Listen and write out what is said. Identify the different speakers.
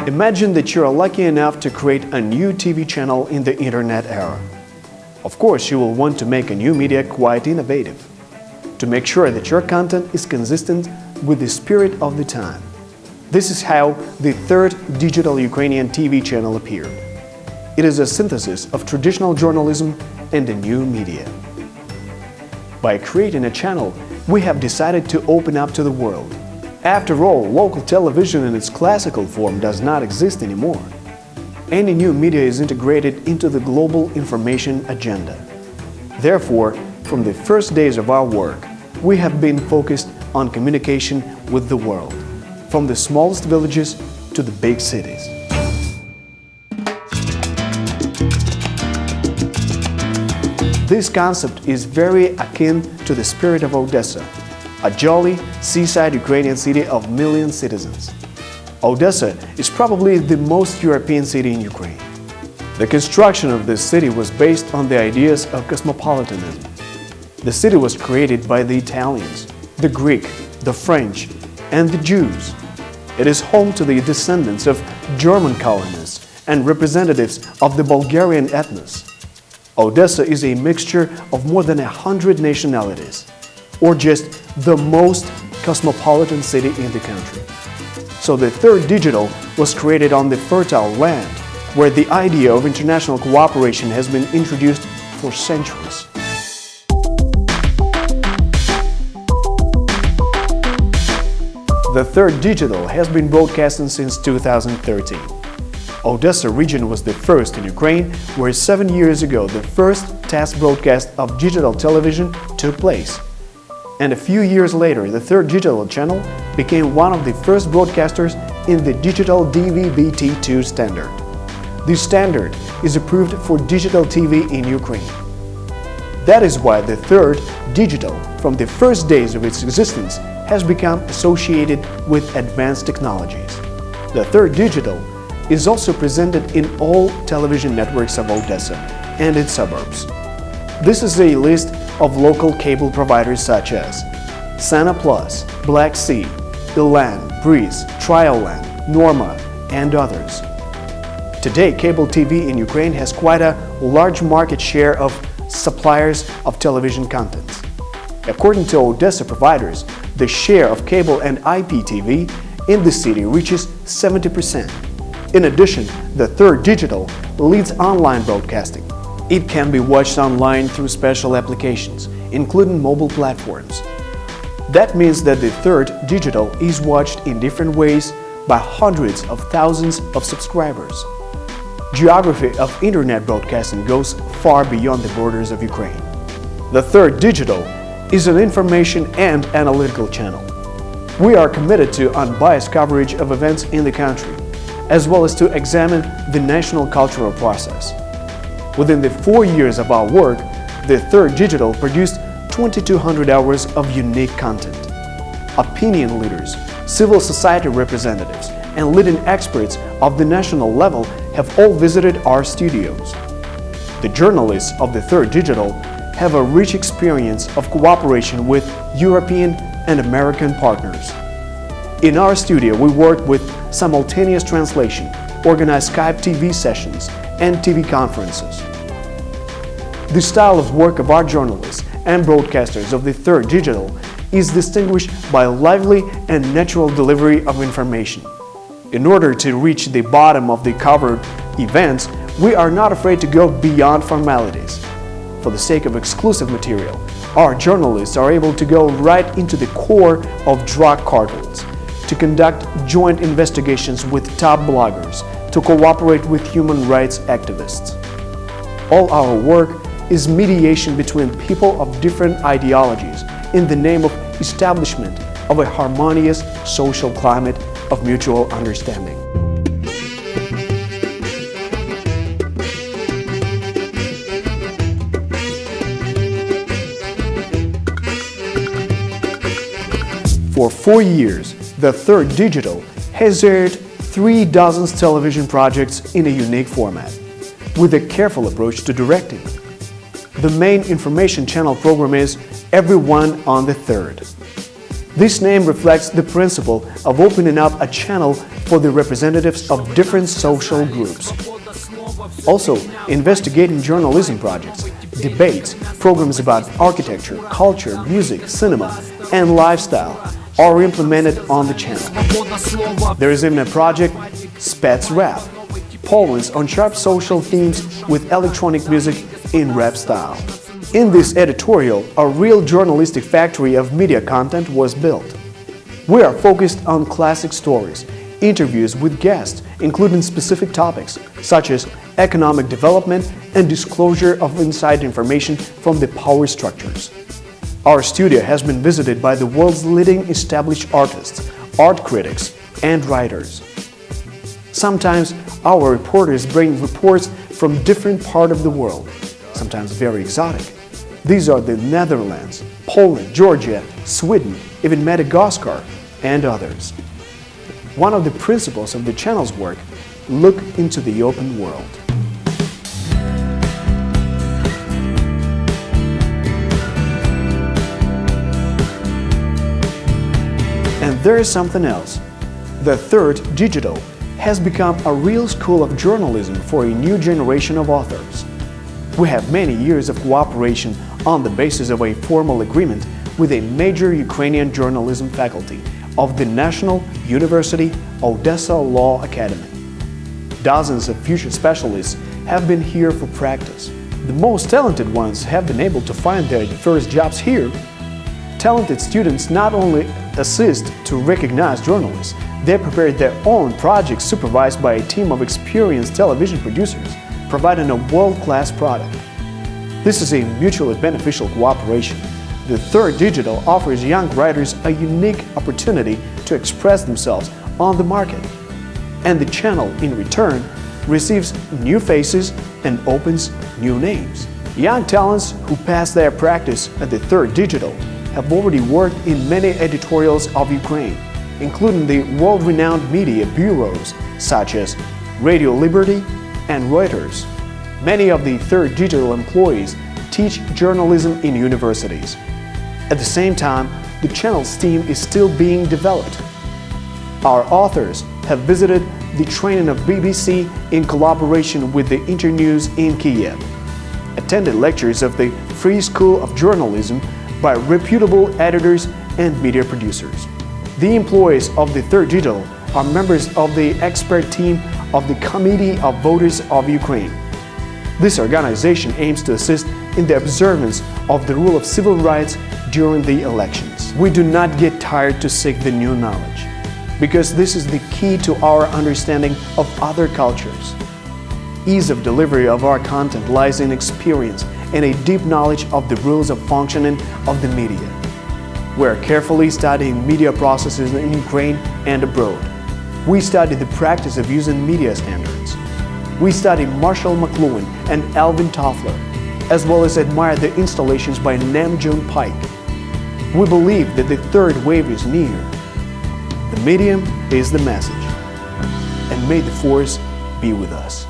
Speaker 1: Imagine that you are lucky enough to create a new TV channel in the internet era. Of course, you will want to make a new media quite innovative, to make sure that your content is consistent with the spirit of the time. This is how the third digital Ukrainian TV channel appeared. It is a synthesis of traditional journalism and a new media. By creating a channel, we have decided to open up to the world. After all, local television in its classical form does not exist anymore. Any new media is integrated into the global information agenda. Therefore, from the first days of our work, we have been focused on communication with the world, from the smallest villages to the big cities. This concept is very akin to the spirit of Odessa, a jolly, seaside Ukrainian city of million citizens. Odessa is probably the most European city in Ukraine. The construction of this city was based on the ideas of cosmopolitanism. The city was created by the Italians, the Greek, the French, and the Jews. It is home to the descendants of German colonists and representatives of the Bulgarian ethnos. Odessa is a mixture of more than 100 nationalities, or just the most cosmopolitan city in the country. So the third digital was created on the fertile land, where the idea of international cooperation has been introduced for centuries. The third digital has been broadcasting since 2013. Odessa region was the first in Ukraine, where 7 years ago the first test broadcast of digital television took place. And a few years later, the third digital channel became one of the first broadcasters in the digital DVB-T2 standard. This standard is approved for digital TV in Ukraine. That is why the third digital, from the first days of its existence, has become associated with advanced technologies. The third digital is also presented in all television networks of Odessa and its suburbs. This is a list of local cable providers such as Sana Plus, Black Sea, Elan, Breeze, Triolan, Norma, and others. Today, cable TV in Ukraine has quite a large market share of suppliers of television content. According to Odessa providers, the share of cable and IPTV in the city reaches 70%. In addition, the third digital leads online broadcasting. It can be watched online through special applications, including mobile platforms. That means that the third digital is watched in different ways by hundreds of thousands of subscribers. Geography of internet broadcasting goes far beyond the borders of Ukraine. The third digital is an information and analytical channel. We are committed to unbiased coverage of events in the country, as well as to examine the national cultural process. Within the 4 years of our work, the third digital produced 2,200 hours of unique content. Opinion leaders, civil society representatives, and leading experts of the national level have all visited our studios. The journalists of the third digital have a rich experience of cooperation with European and American partners. In our studio, we work with simultaneous translation, organize Skype TV sessions, and TV conferences. The style of work of our journalists and broadcasters of the third digital is distinguished by lively and natural delivery of information. In order to reach the bottom of the covered events, we are not afraid to go beyond formalities. For the sake of exclusive material, our journalists are able to go right into the core of drug cartels, to conduct joint investigations with top bloggers, to cooperate with human rights activists. All our work is mediation between people of different ideologies in the name of establishment of a harmonious social climate of mutual understanding. For 4 years, the third digital has aired 3 dozen television projects in a unique format, with a careful approach to directing. The main information channel program is everyone on the third. This name reflects the principle of opening up a channel for the representatives of different social groups. Also, investigating journalism projects, debates, programs about architecture, culture, music, cinema, and lifestyle are implemented on the channel. There is even a project, Spec Rap, polls on sharp social themes with electronic music in rap style. In this editorial, a real journalistic factory of media content was built. We are focused on classic stories, interviews with guests, including specific topics such as economic development and disclosure of inside information from the power structures. Our studio has been visited by the world's leading established artists, art critics, and writers. Sometimes our reporters bring reports from different parts of the world, sometimes very exotic. These are the Netherlands, Poland, Georgia, Sweden, even Madagascar, and others. One of the principles of the channel's work, look into the open world. And there is something else. The Third Digital has become a real school of journalism for a new generation of authors. We have many years of cooperation on the basis of a formal agreement with a major Ukrainian journalism faculty of the National University Odessa Law Academy. Dozens of future specialists have been here for practice. The most talented ones have been able to find their first jobs here. Talented students not only assist to recognize journalists, they prepare their own projects supervised by a team of experienced television producers, providing a world-class product. This is a mutually beneficial cooperation. The Third Digital offers young writers a unique opportunity to express themselves on the market. And the channel, in return, receives new faces and opens new names. Young talents who pass their practice at the Third Digital have already worked in many editorials of Ukraine, including the world-renowned media bureaus such as Radio Liberty and Reuters. Many of the Third Digital employees teach journalism in universities. At the same time, the channel's team is still being developed. Our authors have visited the training of BBC in collaboration with the Internews in Kiev, attended lectures of the Free School of Journalism by reputable editors and media producers. The employees of the Third Digital are members of the expert team of the Committee of Voters of Ukraine. This organization aims to assist in the observance of the rule of civil rights during the elections. We do not get tired to seek the new knowledge, because this is the key to our understanding of other cultures. Ease of delivery of our content lies in experience and a deep knowledge of the rules of functioning of the media. We are carefully studying media processes in Ukraine and abroad. We study the practice of using media standards. We study Marshall McLuhan and Alvin Toffler, as well as admire the installations by Nam June Paik. We believe that the third wave is near. The medium is the message. And may the force be with us.